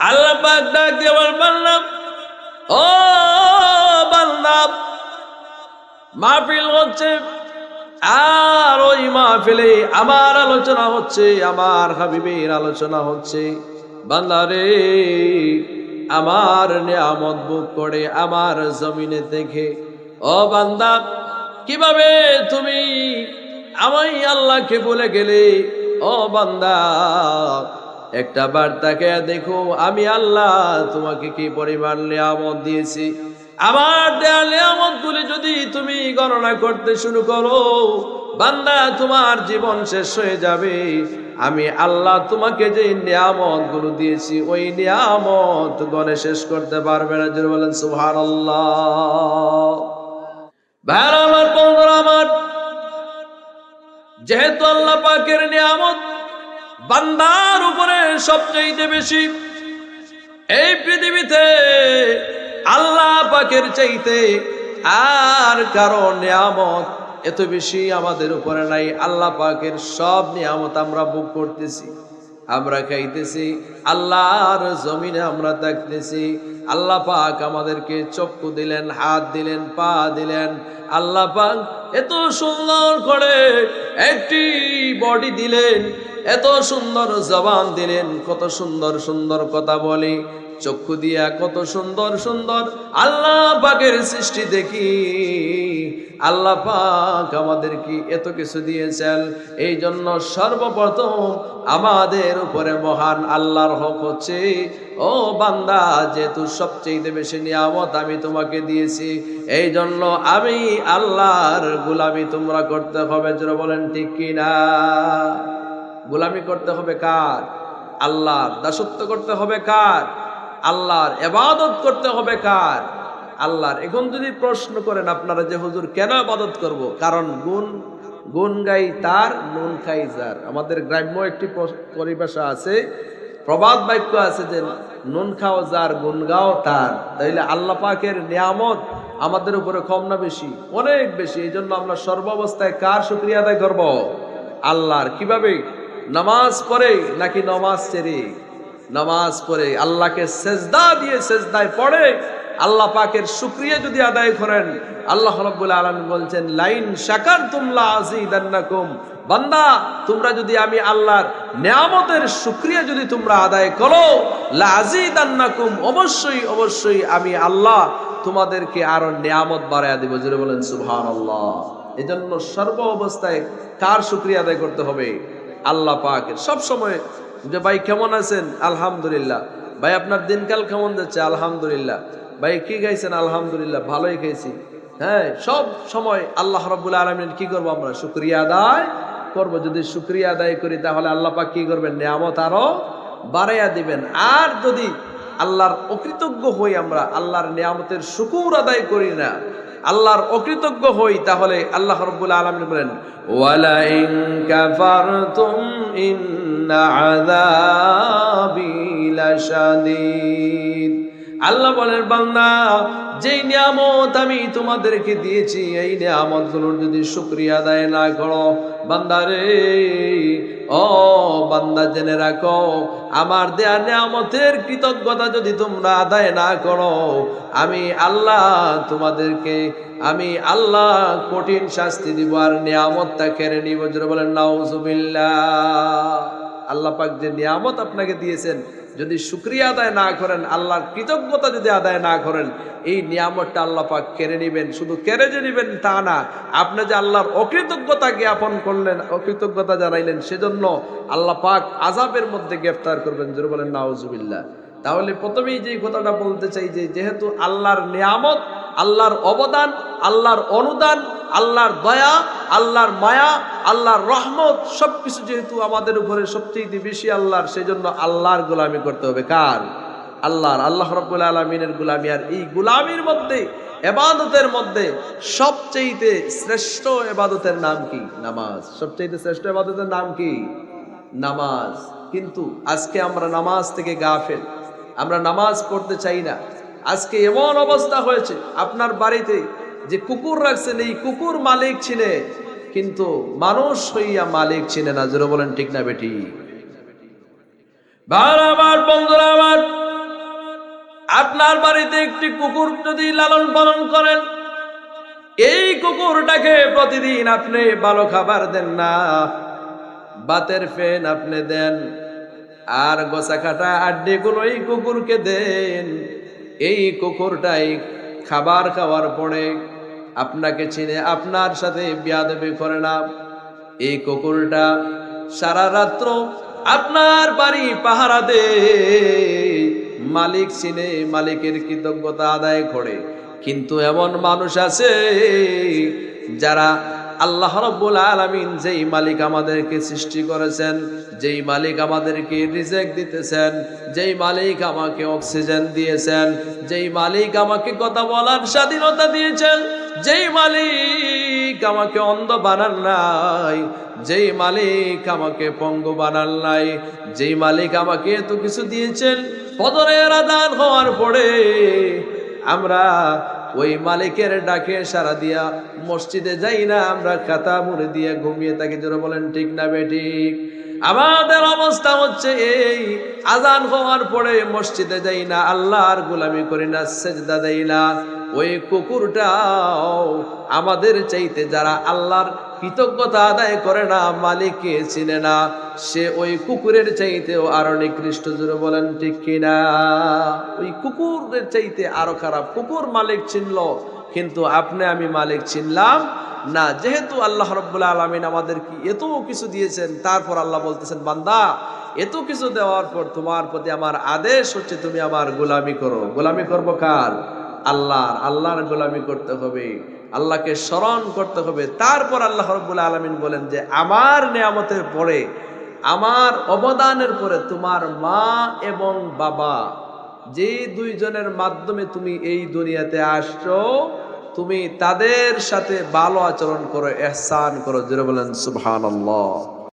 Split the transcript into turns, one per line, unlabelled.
আল্লাহ পাক ডাক দিয়ে বললাম, ও বান্দা, মাহফিল হচ্ছে, আর ওই মাহফিলে আমার আলোচনা হচ্ছে, আমার হাবিবের আলোচনা হচ্ছে। বান্দা রে, আমার নিয়ামত ভোগ করে আমার জমিনে দেখে, ও বান্দা, কিভাবে তুমি আমি আল্লাহকে বলে গেলে? ও বান্দা, একটা বার তাকে দেখো আমি আল্লাহ তোমাকে কি পরিমাণ নিয়ামত দিয়েছি। আমার দেয়া নিয়ামত গুলি যদি তুমি গণনা করতে শুরু করো, বান্দা, তোমার জীবন শেষ হয়ে যাবে। আমি আল্লাহ তোমাকে যে নিয়ামত গুলো দিয়েছি, ওই নিয়ামত গণে শেষ করতে পারবে না। জোরে বলেন সুবহানাল্লাহ। ভাইরা আমার, বন্ধুরা আমার, যেহেতু আল্লাহ পাকের নিয়ামত বান্দার উপরে সবচেয়ে বেশি, এই পৃথিবীতে আল্লাহ পাকের চাইতে আর কারো নিয়ামত এত বেশি আমাদের উপরে নাই। আল্লাহ পাকের সব নিয়ামত আমরা ভোগ করতেছি, আমরা খাইতেছি, আল্লাহর জমিনে আমরা থাকতেছি। আল্লাহ পাক আমাদেরকে চক্ষু দিলেন, হাত দিলেন, পা দিলেন। আল্লাহ পাক এত সুন্দর করে একটি বডি দিলেন, এত সুন্দর জবান দিলেন, কত সুন্দর সুন্দর কথা বলি, চক্ষু দিয়া কত সুন্দর সুন্দর আল্লাহ পাকের সৃষ্টি দেখি। আল্লাহ পাক আমাদেরকে এত কিছু দিয়েছেন, এই জন্য সর্বপ্রথম আমাদের উপরে মহান আল্লাহর হক হচ্ছে, ও বান্দা, যেহেতু সবচেয়ে বেশি নিয়ামত আমি তোমাকে দিয়েছি, এই জন্য আমি আল্লাহর গোলামি তোমরা করতে হবে। জোরে বলেন ঠিক কিনা? গোলামি করতে হবে কার? আল্লাহর। দাসত্ব করতে হবে কার? আল্লাহর। ইবাদত করতে হবে কার? আল্লাহর। এখন যদি প্রশ্ন করেন আপনারা যে হুজুর কেন ইবাদত করব? কারণ গুণ গাই তার, নুন খাই যার। আমাদের গ্রাম্য একটি পরিভাষা আছে, প্রবাদ বাক্য আছে যে নুন খাও যার, গুণ গাও তার। তাইলে আল্লাহ পাকের নিয়ামত আমাদের উপরে কম না বেশি? অনেক বেশি। এই জন্য আমরা সর্বাবস্থায় কার শুকরিয়া আদায় করব? আল্লাহর। কিভাবে? নামাজ পড়ে নাকি নামাজ ছেড়ে? নামাজ পড়ে আল্লাহকে সেজদা দিয়ে, সেজদায় পড়ে আল্লাহ পাকের শুকরিয়া যদি আদায় করেন, আল্লাহ রাব্বুল আলামিন বলছেন, লাইন শাকারতুম লাযিদান্নাকুম। বান্দা, তোমরা যদি আমি আল্লাহর নিয়ামতের শুকরিয়া যদি তোমরা আদায় করো, লাযিদান্নাকুম, অবশ্যই অবশ্যই আমি আল্লাহ তোমাদেরকে আরো নিয়ামত বাড়ায়া দেব। জোরে বলেন সুবহানাল্লাহ। এজন্য সর্ব অবস্থায় কার শুকরিয়া আদায় করতে হবে? আল্লাহ পাকের। সব সময় যে ভাই কেমন আছেন? আলহামদুলিল্লাহ। ভাই আপনার দিনকাল কেমন যাচ্ছে? আলহামদুলিল্লাহ। ভাই কি গাইছেন? আলহামদুলিল্লাহ, ভালোই খাইছি। হ্যাঁ, সব সময় আল্লাহ রাব্বুল আলামিন কি করব? আমরা শুকরিয়া আদায় করব। যদি শুকরিয়া আদায় করি তাহলে আল্লাহ পাক কি করবেন? নিয়ামত আরো বাড়াইয়া দিবেন। আর যদি আল্লাহর অকৃতজ্ঞ হই, আমরা আল্লাহর নিয়ামতের শুকর আদায় করি না, আল্লাহর অকৃতজ্ঞ হই, তাহলে আল্লাহ রাব্বুল আলামিন বলেন, ওয়ালা ইন কাফারতুম ইন্না আযাবি লাশাদীদ। আল্লাহ বলেন, বান্দা, যেই নিয়ামত আমি তোমাদেরকে দিয়েছি, এই নিয়ামতগুলোর যদি শুকরিয়া আদায় না করো, বান্দারে, ও বান্দা, জেনে রাখো, আমার দেয়া নিয়ামতের কৃতজ্ঞতা যদি তোমরা আদায় না করো, আমি আল্লাহ তোমাদেরকে, আমি আল্লাহ কঠিন শাস্তি দিব আর নিয়ামতটা কেড়ে নিব। জোরে বলেন নাউজুবিল্লাহ। আল্লাহ পাক যে নিয়ামত আপনাকে দিয়েছেন, যদি শুকরিয়া আদায় না করেন, আল্লাহর কৃতজ্ঞতা যদি আদায় না করেন, এই নিয়ামতটা আল্লাহ পাক কেড়ে নিবেন। শুধু কেড়ে যে নিবেন তা না, আপনি যে আল্লাহর অকৃতজ্ঞতা জ্ঞাপন করলেন, অকৃতজ্ঞতা জানাইলেন, সেজন্য আল্লাহ পাক আযাবের মধ্যে গ্রেফতার করবেন। জোরে বলেন নাউজুবিল্লাহ। তাহলে প্রথমেই যে কথাটা বলতে চাই যে যেহেতু আল্লাহর নিয়ামত, আল্লাহর অবদান, আল্লাহর অনুদান, আল্লাহর দয়া, আল্লাহর মায়া, আল্লাহর রহমত, সবকিছু যেহেতু আমাদের উপরে সবচেয়ে বেশি আল্লাহর, সেই জন্য আল্লাহর গোলামি করতে হবে। কার? আল্লাহর। আল্লাহ রাব্বুল আলামিনের গোলামি। আর এই গোলামির মধ্যে, ইবাদতের মধ্যে সবচেয়ে শ্রেষ্ঠ ইবাদতের নাম কি? নামাজ। সবচেয়ে শ্রেষ্ঠ ইবাদতের নাম কি? নামাজ। কিন্তু আজকে আমরা নামাজ থেকে গাফেল, আমরা নামাজ পড়তে চাই না। আজকে এমন অবস্থা হয়েছে, আপনার বাড়িতে যে কুকুর রাখছেন, এই কুকুর মালিক চিনে, কিন্তু মানুষ হইয়া মালিক চিনে না। জোরে বলেন ঠিক না বেটি? ভাই আমার, বন্ধুরা আমার, আপনার বাড়িতে একটি কুকুর যদি লালন পালন করেন, এই কুকুরটাকে প্রতিদিন আপনি ভালো খাবার দেন না, বাতের ফেন আপনি দেন, আর গোসা কাটা আড্ডিগুলো এই কুকুরকে দেন। এই কুকুরটাই খাবার খাওয়ার পরে আপনাকে চিনে আপনার সাথে বেয়াদবি করে না। এই কুকুরটা সারা রাত্র আপনার বাড়ি পাহারা দেয়, মালিক চিনে, মালিকের কৃতজ্ঞতা আদায় করে। কিন্তু এমন মানুষ আছে যারা আল্লাহ রাব্বুল আলামিন যেই মালিক আমাদেরকে সৃষ্টি করেছেন, যেই মালিক আমাদেরকে রিজিক দিতেছেন, যেই মালিক আমাকে অক্সিজেন দিয়েছেন, যেই মালিক আমাকে কথা বলার স্বাধীনতা দিয়েছেন, যেই মালিক আমাকে অন্ধ বানান নাই, যেই মালিক আমাকে পঙ্গু বানান নাই, যেই মালিক আমাকে এত কিছু দিয়েছেন, ফজরের আযান হওয়ার পরে আমরা ওই মালিকের ডাকে সাড়া দিয়া মসজিদে যাই না, আমরা খাতা মুড়ে দিয়ে ঘুমিয়ে থাকি। যারা বলেন ঠিক না বেঠিক? আমাদের অবস্থা হচ্ছে এই, আজান হওয়ার পরে মসজিদে যাই না, আল্লাহর গোলামি করি না, সেজদা দেই না। ওই কুকুরটাও আমাদের চাইতে, যারা আল্লাহর কৃতজ্ঞতা আদায় করে না, মালিককে চিনে না, সে ওই কুকুরের চাইতেও আরো নিকৃষ্ট। জোরে বলেন ঠিক কিনা? ওই কুকুরের চাইতে আরো খারাপ। কুকুর মালিক চিনল, কিন্তু আপনি আমি মালিক চিনলাম না। যেহেতু আল্লাহ রাব্বুল আলামিন আমাদের কি এত কিছু দিয়েছেন, তারপর আল্লাহ বলতেছেন, বান্দা এত কিছু দেওয়ার পর তোমার প্রতি আমার আদেশ হচ্ছে তুমি আমার গোলামি করো। গোলামি করবো কার? আল্লাহর। আল্লাহর গোলামি করতে হবে, আল্লাহকে স্মরণ করতে হবে। তারপর আল্লাহ রাব্বুল আলামিন বলেন যে আমার নিয়ামতের পরে, আমার অবদানের পরে তোমার মা এবং বাবা, যে দুইজনের মাধ্যমে তুমি এই দুনিয়াতে আসছো, তুমি তাদের সাথে ভালো আচরণ করো, ইহসান করো। জোরে বলেন সুবহানাল্লাহ।